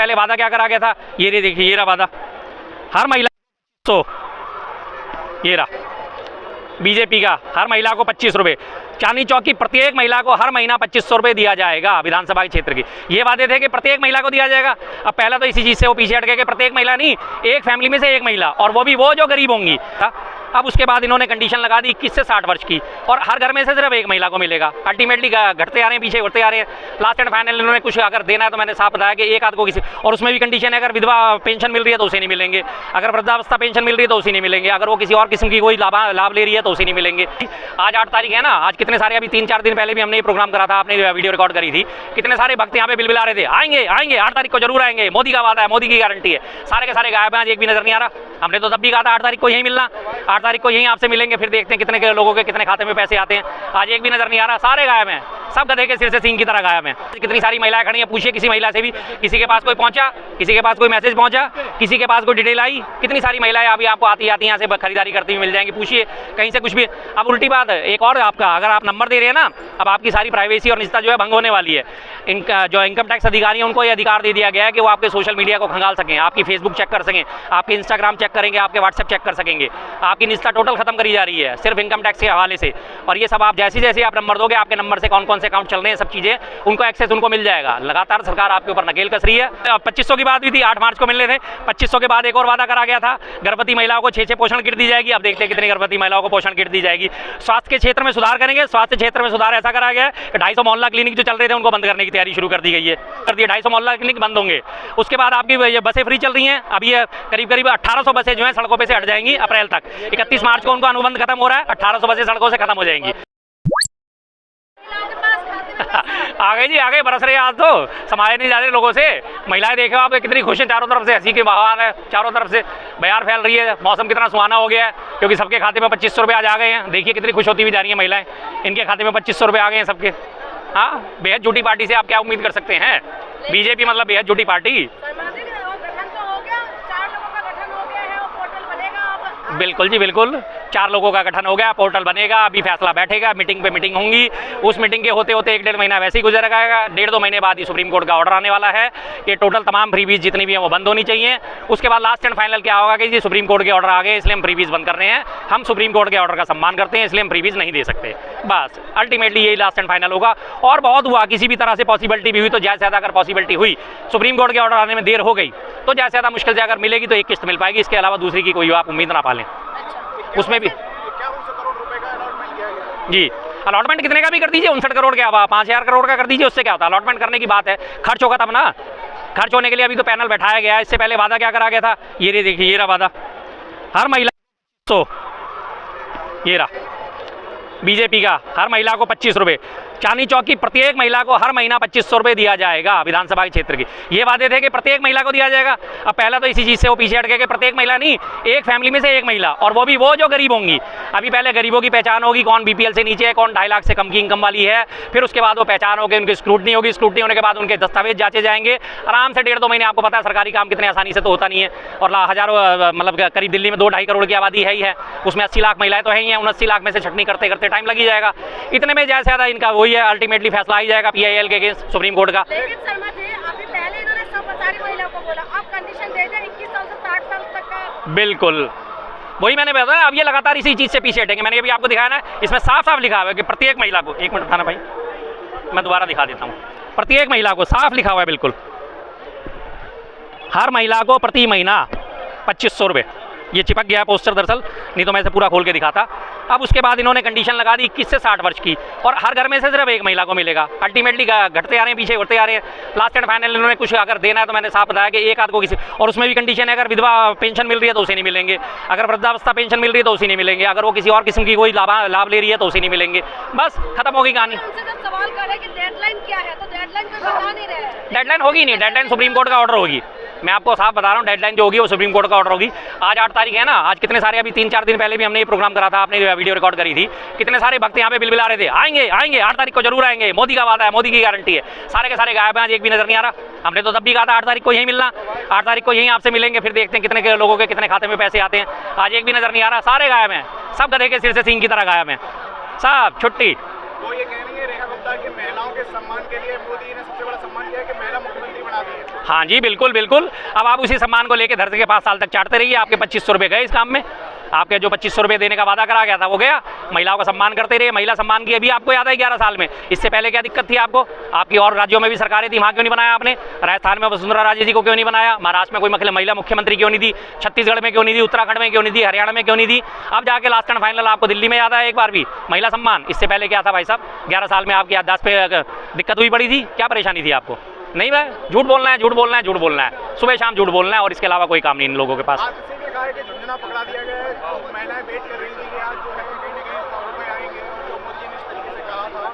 पहले वादा क्या करा गया था, ये देखिए ये रहा वादा, हर महिला तो ये रहा बीजेपी का, हर महिला को 25 रुपये, चांदनी चौक की प्रत्येक महिला को हर महीना 2500 रुपये दिया जाएगा। विधानसभा क्षेत्र की ये वादे थे कि प्रत्येक महिला को दिया जाएगा। अब पहला तो इसी चीज़ से वो पीछे हट गए कि प्रत्येक महिला नहीं, एक फैमिली में से एक महिला, और वो भी वो जो गरीब होंगी। अब उसके बाद इन्होंने कंडीशन लगा दी 21 से 60 वर्ष की, और हर घर में से सिर्फ एक महिला को मिलेगा। अल्टीमेटली घटते आ रहे हैं, पीछे उठते आ रहे हैं। लास्ट एंड फाइनल इन्होंने कुछ अगर देना है तो मैंने साफ बताया कि एक आध को किसी, और उसमें भी कंडीशन है अगर विधवा पेंशन मिल रही है तो उसे नहीं मिलेंगे, अगर वृद्धावस्था पेंशन मिल रही है तो उसे नहीं मिलेंगे, अगर वो किसी और किस्म की कोई लाभ ले रही है तो उसे नहीं मिलेंगे। आज 8 तारीख है ना, आज कितने सारे, अभी 3-4 दिन पहले भी हमने ये प्रोग्राम करा था, आपने वीडियो रिकॉर्ड करी थी, कितने सारे भक्त यहाँ पे बिलबिला रहे थे आएंगे आएंगे 8 तारीख को जरूर आएंगे, मोदी का वादा है, मोदी की गारंटी है। सारे के सारे गायब हैं, आज एक भी नजर नहीं आ रहा। हमने तो तब भी कहा था 8 तारीख को यहीं मिलना, 8 तारीख को यहीं आपसे मिलेंगे, फिर देखते हैं कितने के लोगों के कितने खाते में पैसे आते हैं। आज एक भी नजर नहीं आ रहा, सारे गायब हैं, सब गधे के सिर से सींग की तरह गायब हैं। कितनी सारी महिलाएं खड़ी हैं, पूछिए किसी महिला से भी, किसी के पास कोई पहुंचा, किसी के पास कोई मैसेज पहुंचा, किसी के पास कोई डिटेल आई? कितनी सारी महिलाएं अभी आपको आती यहाँ से खरीदारी करती हुई मिल जाएंगी, पूछिए कहीं से कुछ भी। अब उल्टी बात एक और, आपका अगर आप नंबर दे रहे हैं ना, अब आपकी सारी प्राइवेसी और निजता जो है भंग होने वाली है। इनका जो इनकम टैक्स अधिकारी है उनको ये अधिकार दे दिया गया है कि वो आपके सोशल मीडिया को खंगाल सकें, आपकी फेसबुक चेक कर सकें, आपके इंस्टाग्राम चेक करेंगे, आपके व्हाट्सएप चेक कर सकेंगे। आपकी निजता टोटल खत्म करी जा रही है सिर्फ इनकम टैक्स के हवाले से। और ये सब आप जैसे जैसे आप नंबर दोगे, आपके नंबर से कौन कौन से अकाउंट चल रहे हैं, सब चीज़ें उनको एक्सेस उनको मिल जाएगा। लगातार सरकार आपके ऊपर नकेल कस रही है। 2500 की बात हुई थी, 8 मार्च को मिलने थे, 2500 के बाद एक और वादा करा गया था, गर्भवती महिलाओं को 6 पोषण किट दी जाएगी। अब देखते हैं कितनी गर्भवती महिलाओं को पोषण किट दी जाएगी। स्वास्थ्य के क्षेत्र में सुधार करेंगे, स्वास्थ्य क्षेत्र में सुधार ऐसा करा गया है कि 250 मोहल्ला क्लिनिक जो चल रहे थे उनको बंद करने की तैयारी शुरू कर दी गई है, कर दिया। 250 मोहल्ला क्लिनिक बंद होंगे। उसके बाद आपकी ये बसें फ्री चल रही हैं, अभी ये करीब 1800 बसें जो हैं सड़कों पे से हट जाएंगी अप्रैल तक। 31 मार्च को उनको अनुबंध खत्म हो रहा है, 1800 बसें सड़कों से खत्म हो जाएंगी। आ गए जी, आ गए, बरस रहे आज तो समाये नहीं जा रहे लोगों से। महिलाएं देखो आप कितनी खुश हैं, चारों तरफ से हंसी की बहार है, चारों तरफ से बयार फैल रही है। मौसम कितना सुहाना हो गया है क्योंकि सबके खाते में 2500 रुपये आज आ गए हैं। देखिए कितनी खुश होती हुई जा रही है महिलाएं, इनके खाते में 2500 रुपये आ गए हैं सबके। हाँ, बेहद झूठी पार्टी से आप क्या उम्मीद कर सकते हैं? बीजेपी मतलब बेहद झूठी पार्टी। बिल्कुल जी बिल्कुल, 4 लोगों का गठन हो गया, पोर्टल बनेगा, अभी फैसला बैठेगा, मीटिंग पे मीटिंग होंगी। उस मीटिंग के होते होते 1-1.5 महीना वैसे ही गुजर जाएगा। 1.5-2 महीने बाद ही सुप्रीम कोर्ट का ऑर्डर आने वाला है कि टोटल तमाम फ्रीबीज जितनी भी हैं वो बंद होनी चाहिए। उसके बाद लास्ट एंड फाइनल क्या होगा कि जी सुप्रीम कोर्ट के ऑर्डर आ गए इसलिए हम फ्रीबीज बंद कर रहे हैं, हम सुप्रीम कोर्ट के ऑर्डर का सम्मान करते हैं इसलिए हम फ्रीबीज नहीं दे सकते। बस अल्टीमेटली यही लास्ट एंड फाइनल होगा। और बहुत हुआ, किसी भी तरह से पॉसिबिलिटी भी हुई तो ज़्यादा से ज़्यादा अगर पॉसिबिलिटी हुई, सुप्रीम कोर्ट के ऑर्डर आने में देर हो गई तो ज़्यादा से ज़्यादा मुश्किल से अगर मिलेगी तो एक किस्त मिल पाएगी, इसके अलावा दूसरी की कोई आप उम्मीद ना पालें। उसमें भी जी अलॉटमेंट कितने का भी कर दीजिए, 59 करोड़ के, अब 5000 करोड़ का कर दीजिए, उससे क्या होता है? अलॉटमेंट करने की बात है, खर्च होगा तब ना। खर्च होने के लिए अभी तो पैनल बैठाया गया है, इससे पहले वादा क्या करा गया था, ये देखिए ये रहा वादा, हर महिला तो ये रहा बीजेपी का, हर महिला को 25 रुपये, चांदनी चौक की प्रत्येक महिला को हर महीना 2500 रुपये दिया जाएगा। विधानसभा क्षेत्र की ये वादे थे कि प्रत्येक महिला को दिया जाएगा। अब पहला तो इसी चीज़ से वो पीछे हट गए कि प्रत्येक महिला नहीं, एक फैमिली में से एक महिला, और वो भी वो जो गरीब होंगी। अभी पहले गरीबों की पहचान होगी, कौन बीपीएल से नीचे है, कौन 2.5 लाख से कम की इनकम वाली है, फिर उसके बाद वो पहचान होगी, उनकी स्क्रूटनी होगी, स्क्रूटनी होने के बाद उनके दस्तावेज जांचे जाएंगे आराम से 1.5-2 महीने। आपको पता है सरकारी काम कितने आसानी से तो होता नहीं है, और हज़ारों मतलब करीब दिल्ली में 2-2.5 करोड़ की आबादी है ही है, उसमें 80 लाख महिलाएं तो है ही हैं, 79 लाख में से छटनी करते करते टाइम लगी जाएगा। इतने में ज़्यादा से ज़्यादा इनका वही है, अल्टीमेटली फैसला आ ही जाएगा पीआईएल के अगेंस्ट सुप्रीम कोर्ट का। लेकिन शर्मा जी अभी पहले इन्होंने सब सारी महिलाओं को बोला, अब कंडीशन दे दें 21 साल से 60 साल तक का। बिल्कुल वही मैंने बताया, अब ये लगातार इसी चीज़ से पीछे हटेंगे। मैंने अभी आपको दिखाया ना, इसमें साफ साफ लिखा हुआ है कि प्रत्येक महिला को, एक मिनट था ना भाई, मैं दोबारा दिखा देता हूँ, प्रत्येक महिला को साफ लिखा हुआ है बिल्कुल, हर महिला को प्रति महीना 2500 रुपये। ये चिपक गया पोस्टर दरअसल, नहीं तो मैं इसे पूरा खोल के दिखाता। अब उसके बाद इन्होंने कंडीशन लगा दी 21 से 60 वर्ष की, और हर घर में से सिर्फ एक महिला को मिलेगा। अल्टीमेटली घटते आ रहे हैं, पीछे उठते आ रहे हैं। लास्ट एंड फाइनल इन्होंने कुछ अगर देना है तो मैंने साफ बताया कि एक आध को किसी, और उसमें भी कंडीशन है अगर विधवा पेंशन मिल रही है तो उसे नहीं मिलेंगे, अगर वृद्धावस्था पेंशन मिल रही है तो उसे नहीं मिलेंगे, अगर वो किसी और किस्म की कोई लाभ ले रही है तो उसे नहीं मिलेंगे। बस खत्म होगी कहानी। सवाल करें कि डेडलाइन क्या है, तो डेडलाइन कोई बता नहीं रहे। डेडलाइन होगी नहीं, डेडलाइन सुप्रीम कोर्ट का ऑर्डर होगी। मैं आपको साफ बता रहा हूँ, डेडलाइन जो होगी वो सुप्रीम कोर्ट का ऑर्डर होगी। आज 8 तारीख है ना, आज कितने सारे, अभी 3-4 दिन पहले भी हमने ये प्रोग्राम करा था, आपने वीडियो रिकॉर्ड करी थी, कितने सारे भक्त यहाँ पे बिलबिला रहे थे आएंगे आएंगे 8 तारीख को जरूर आएंगे, मोदी का वादा है, मोदी की गारंटी है। सारे के सारे गायब हैं, आज एक भी नजर नहीं आ रहा। हमने तो तब भी कहा था 8 तारीख को यहीं मिलना, 8 तारीख को यहीं आपसे मिलेंगे, फिर देखते हैं कितने के लोगों के कितने खाते में पैसे आते हैं। आज एक भी नजर नहीं आ रहा, सारे गायब हैं, सब गधे के सिर से सींग की तरह गायब हैं, सब छुट्टी। तो ये कह रही है रेखा गुप्ता कि महिलाओं के सम्मान के लिए मोदी ने सबसे बड़ा सम्मान किया है कि महिला मुख्यमंत्री बना दी है। हाँ जी, बिल्कुल बिल्कुल। अब आप उसी सम्मान को लेके धरती के 5 साल तक चाटते रहिए। आपके 2500 रुपये गए इस काम में। आपके जो 2500 रुपये देने का वादा करा गया था वो गया। महिलाओं का सम्मान करते रहिए। महिला सम्मान की अभी आपको याद है 11 साल में, इससे पहले क्या दिक्कत थी आपको? आपकी और राज्यों में भी सरकारें थी, वहाँ क्यों नहीं बनाया आपने? राजस्थान में वसुंधरा राजे जी को क्यों नहीं बनाया? महाराष्ट्र में कोई महिला मुख्यमंत्री क्यों नहीं दी? छत्तीसगढ़ में क्यों नहीं दी? उत्तराखंड में क्यों नहीं दी? हरियाणा में क्यों नहीं दी? अब जाके लास्ट एंड फाइनल आपको दिल्ली में याद है एक बार भी महिला सम्मान। इससे पहले क्या था भाई साहब? 11 साल में आपकी याददाश्त पे दिक्कत हुई पड़ी थी? क्या परेशानी थी आपको? नहीं भाई, झूठ बोलना है, झूठ बोलना है, झूठ बोलना है, सुबह शाम झूठ बोलना है, और इसके अलावा कोई काम नहीं इन लोगों के पास। आज इसी ने कहा है कि झुंझुनू पकड़ा दिया गया है, तो महिलाएं वेट कर रही थी कि आज जो है कहीं ना कहीं 100 रुपये आएंगे, जो मोदी ने इस तरीके से कहा था।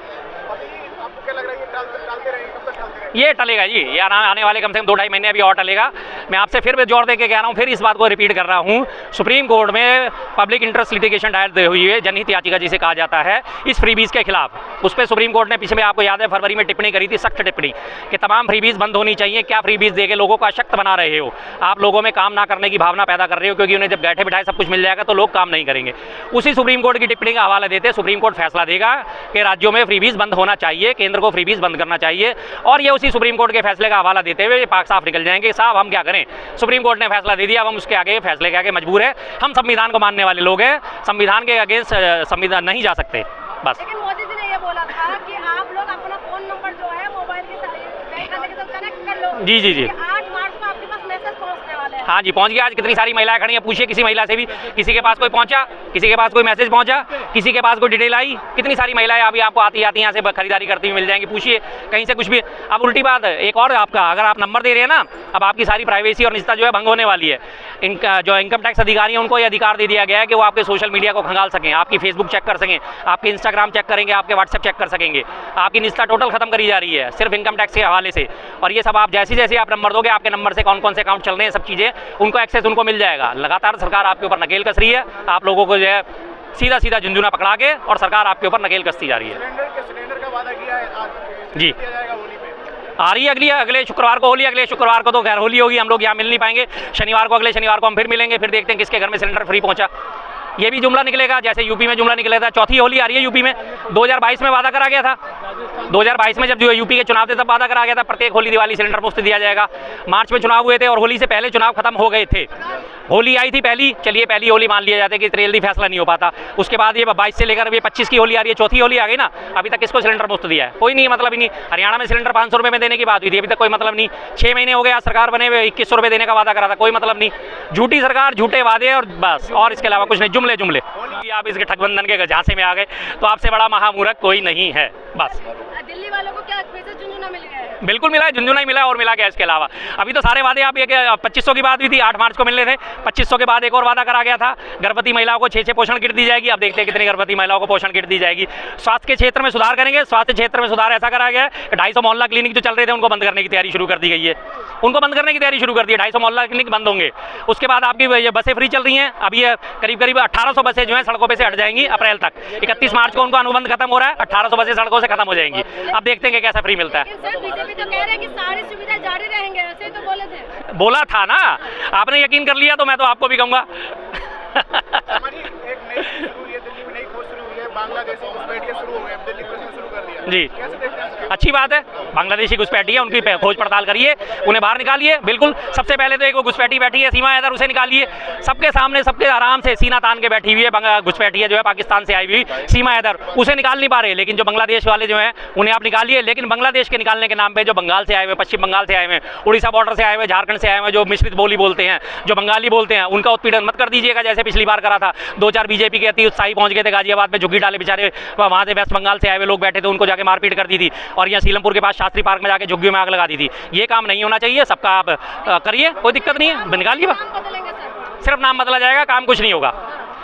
अभी आपको क्या लग रहा है कि टालते रहेंगे, कब तक टालते रहेंगे? ये टलेगा जी, ये आने वाले कम से कम 2-2.5 महीने अभी और टलेगा। मैं आपसे फिर जोर दे के कह रहा हूँ, फिर इस बात को रिपीट कर रहा हूँ, सुप्रीम कोर्ट में पब्लिक इंटरेस्ट लिटिगेशन दायर हुई है, जनहित याचिका जिसे कहा जाता है, इस फ्रीबीज के खिलाफ। उस पर सुप्रीम कोर्ट ने पिछले आपको याद है फरवरी में टिप्पणी करी थी, सख्त टिप्पणी, कि तमाम फ्रीबीज बंद होनी चाहिए। क्या फ्रीबीज देके लोगों को अशक्त बना रहे हो? आप लोगों में काम ना करने की भावना पैदा कर रहे हो, क्योंकि उन्हें जब बैठे बिठाए सब कुछ मिल जाएगा तो लोग काम नहीं करेंगे। उसी सुप्रीम कोर्ट की टिप्पणी का हवाला देते सुप्रीम कोर्ट फैसला देगा कि राज्यों में फ्रीबीज बंद होना चाहिए, केंद्र को फ्रीबीज बंद करना चाहिए। और ये उसी सुप्रीम कोर्ट के फैसले का हवाला देते हुए पाक साफ निकल जाएंगे। साहब हम क्या करें, सुप्रीम कोर्ट ने फैसला दे दिया, अब हम उसके आगे फैसले के आगे मजबूर है। हम संविधान को मानने वाले लोग हैं, संविधान के अगेंस्ट संविधान नहीं जा सकते बस। लेकिन मोदी जी ने ये बोला था कि आप लोग अपना फोन नंबर जो है मोबाइल के साथ बैंक खाते के साथ कनेक्ट कर लो। जी जी जी, 8 मार्च को आपके पास मैसेज पहुंचने वाले हैं। हाँ जी, पहुंच गया। आज कितनी सारी महिलाएं खड़ी हैं, पूछिए किसी महिला से भी, किसी के पास कोई पहुंचा, किसी के पास कोई मैसेज पहुंचा, किसी के पास कोई डिटेल आई? कितनी सारी महिलाएं अभी आपको आती यहाँ से खरीदारी करती हुई मिल जाएंगी, पूछिए कहीं से कुछ भी। अब उल्टी बात है एक और, आपका अगर आप नंबर दे रहे हैं ना, अब आपकी सारी प्राइवेसी और निजता जो है भंग होने वाली है। इनका जो इनकम टैक्स अधिकारी हैं उनको ये अधिकार दे दिया गया है कि वो आपके सोशल मीडिया को खंगाल सकें, आपकी फेसबुक चेक कर सकें, आपके इंस्टाग्राम चेक करेंगे, आपके व्हाट्सएप चेक कर सकेंगे। आपकी निजता टोटल खत्म करी जा रही है सिर्फ इनकम टैक्स के हवाले से। और ये सब आप जैसे जैसे आप नंबर दोगे, आपके नंबर से कौन कौन से अकाउंट चल रहे हैं, सब चीज़ें उनको एक्सेस उनको मिल जाएगा। लगातार सरकार आपके ऊपर नकेल कस रही है, आप लोगों को जो है सीधा सीधा झुंझुना पकड़ा के, और सरकार आपके ऊपर नकेल कसती जा रही है। सिलेंडर का वादा किया है आज जी, किया जाएगा होली पे। आ रही है अगले शुक्रवार को होली। अगले शुक्रवार को तो खैर होली होगी, हम लोग यहाँ मिल नहीं पाएंगे। शनिवार को, अगले शनिवार को हम फिर मिलेंगे, फिर देखते हैं किसके घर में सिलेंडर फ्री पहुंचा। ये भी जुमला निकलेगा जैसे यूपी में जुमला निकला था। चौथी होली आ रही है यूपी में, 2022 में वादा करा गया था। 2022 में जब जो यूपी के चुनाव थे तब वादा करा गया था प्रत्येक होली दिवाली सिलेंडर मुफ्त दिया जाएगा। मार्च में चुनाव हुए थे और होली से पहले चुनाव खत्म हो गए थे। होली आई थी पहली, चलिए पहली होली मान लिया जाता है कि इतनी जल्दी फैसला नहीं हो पाता। उसके बाद ये 22 से लेकर ये 25 की होली आ रही है, चौथी होली आ गई ना। अभी तक किसको सिलेंडर मुफ्त दिया है? कोई नहीं, मतलब ही नहीं। हरियाणा में सिलेंडर 500 रुपये में देने की बात हुई थी, अभी तक कोई मतलब नहीं। 6 महीने हो गए आज सरकार बने हुए, 2100 रुपये देने का वादा करा था, कोई मतलब नहीं। झूठी सरकार, झूठे वादे और बस, और इसके अलावा कुछ नहीं, जुमले जुमले। आप इसके ठगबंधन के झांसे में आ गए तो आपसे बड़ा महामूर्ख कोई नहीं है बस। दिल्ली वालों को क्या फिर से झुंझुना मिल गया है? बिल्कुल मिला है, झुंझुना ही मिला और मिला क्या इसके अलावा। अभी तो सारे वादे आप ये 2500 की बात हुई थी, 8 मार्च को मिलने थे। 2500 के बाद एक और वादा करा गया था, गर्भवती महिलाओं को 6 पोषण किट दी जाएगी। अब देखते हैं कितनी गर्भवती महिलाओं को पोषण किट दी जाएगी। स्वास्थ्य के क्षेत्र में सुधार करेंगे। स्वास्थ्य क्षेत्र में सुधार ऐसा करा गया है कि 250 मोहल्ला क्लिनिक जो चल रहे थे उनको बंद करने की तैयारी शुरू कर दी गई है। उनको बंद करने की तैयारी शुरू कर दी है, 250 मोहल्ला क्लिनिक बंद होंगे। उसके बाद आपकी ये बसें फ्री चल रही हैं। अब ये करीब 1800 बसें जो हैं सड़कों पर से हट जाएंगी अप्रैल तक। 31 मार्च को उनको अनुबंध खत्म हो रहा है, 1800 बसें सड़कों से खत्म हो जाएंगी। अब देखते हैं कि कैसा फ्री मिलता है। सर बीजेपी तो कह रहे हैं कि सारी सुविधाएं जारी रहेंगे, ऐसे तो बोले थे। बोला था ना, आपने यकीन कर लिया तो मैं तो आपको भी कहूँगा। हमारी एक नई शुरू हुई है, दिल्ली में नई खोज शुरू हुई है, बांग्लादेशी घुसपैठिए शुरू हो गए, दिल्ली पुलिस ने शुरू कर दिया जी। कैसे देखते हैं? अच्छी बात है, बांग्लादेशी घुसपैठिए उनकी खोज पड़ताल करिए, उन्हें बाहर निकालिए। बिल्कुल, सबसे पहले तो एक वो घुसपैठी बैठी है सीमा हैदर, उसे निकालिए। सबके सामने सबके आराम से सीना तान के बैठी हुई है घुसपैठिए जो है पाकिस्तान से आई हुई सीमा हैदर, उसे निकाल नहीं पा रहे। लेकिन जो बांग्लादेश वाले जो हैं उन्हें आप निकालिए। लेकिन बांग्लादेश के निकालने के नाम पे जो बंगाल से आए हुए, पश्चिम बंगाल से आए हुए, उड़ीसा बॉर्डर से आए हुए, झारखंड से आए हुए, जो मिश्रित बोली बोलते हैं, जो बंगाली बोलते हैं, उनका उत्पीड़न मत कर दीजिएगा जैसे पिछली बार करा था। 2-4 बीजेपी के अति उत्साही पहुंच गए थे गाजियाबाद में, झुग्गी डाले बेचारे, वहाँ से वेस्ट बंगाल से आए हुए लोग बैठे थे, उनको जाके मारपीट कर दी थी। और यहाँ सीलमपुर के पास शास्त्री पार्क में जाके झुग्गियों में आग लगा दी थी। ये काम नहीं होना चाहिए। सबका आप करिए, कोई दिक्कत नहीं है, निकालिए। नाम बदलेंगे सर? सिर्फ नाम बदला जाएगा, काम कुछ नहीं होगा।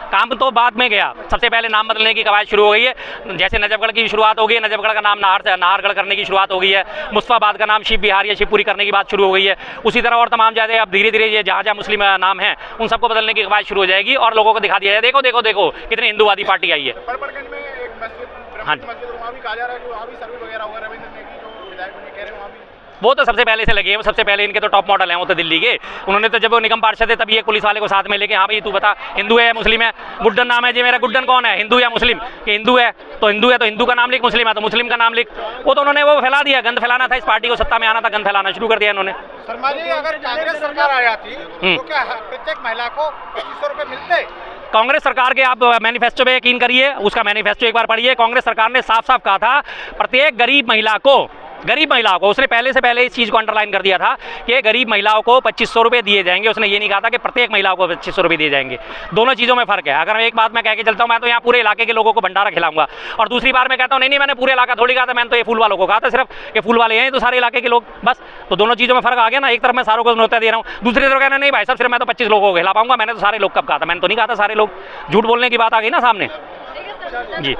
काम तो बाद में गया, सबसे पहले नाम बदलने की कवायद शुरू हो गई है। जैसे नजफगढ़ की शुरुआत हो गई है, नजफगढ़ का नाम नाहरगढ़ करने की शुरुआत हो गई है। मुस्तफाबाद का नाम शिव बिहार या शिवपुरी करने की बात शुरू हो गई है। उसी तरह और तमाम ज़्यादा अब धीरे धीरे ये जहाँ जहाँ मुस्लिम नाम है उन सबको बदलने की कवायद शुरू हो जाएगी और लोगों को दिखा दिया जाए, देखो देखो देखो कितनी हिंदूवादी पार्टी आई है। परपरगंज में एक मस्जिद, हाँ मस्जिद, वहाँ भी कहा जा रहा है कि वहाँ भी सर्वे वगैरह हुआ, रविंद्र नेगी जो विधायक बने कह रहे हैं वहाँ भी वो तो सबसे पहले से लगे हैं, वो सबसे पहले इनके तो टॉप मॉडल हैं, वो तो दिल्ली के। उन्होंने तो जब वो निगम पार्षद थे तभी एक पुलिस वाले को साथ में लेके, हाँ भाई तू बता हिंदू है या मुस्लिम है, गुड्डन नाम है जी मेरा, गुड्डन कौन है, हिंदू या मुस्लिम, कि हिंदू है तो हिंदू का नाम लिख, मुस्लिम है तो मुस्लिम का नाम लिख। वो तो उन्होंने वो फैला दिया, गंद फैलाना था, इस पार्टी को सत्ता में आना था, गंद फैलाना शुरू कर दिया इन्होंने। शर्मा जी, अगर कांग्रेस सरकार आ जाती तो क्या प्रत्येक महिला को 2500 रुपए मिलते? कांग्रेस सरकार के आप मैनिफेस्टो पे यकीन करिए, उसका मैनिफेस्टो एक बार पढ़िए। कांग्रेस सरकार ने साफ साफ कहा था प्रत्येक गरीब महिला को उसने पहले से पहले इस चीज़ को अंडरलाइन कर दिया था कि गरीब महिलाओं को 2500 रुपये दिए जाएंगे। उसने ये नहीं कहा था कि प्रत्येक महिलाओं को 2500 रुपये दिए जाएंगे। दोनों चीज़ों में फ़र्क है। अगर एक बात मैं कह के चलता हूँ, मैं तो यहाँ पूरे इलाके के लोगों को भंडारा खिलाऊंगा, और दूसरी बार मैं कहता हूँ नहीं मैंने पूरे इलाका थोड़ी कहा था, मैंने तो ये फूल वालों को कहा था सिर्फ, कि फूल वाले हैं तो सारे इलाके के लोग, बस। तो दोनों चीज़ों में फ़र्क आ गया ना। एक तरफ मैं सारों को न्योता दे रहा हूँ, दूसरी तरफ कहना नहीं भाई साहब सिर्फ मैं तो 25 लोगों को खिला पाऊंगा। मैंने तो सारे लोग कब कहा था? मैंने तो नहीं कहा था सारे लोग। झूठ बोलने की बात आ गई ना सामने। ठीक है सर, जी।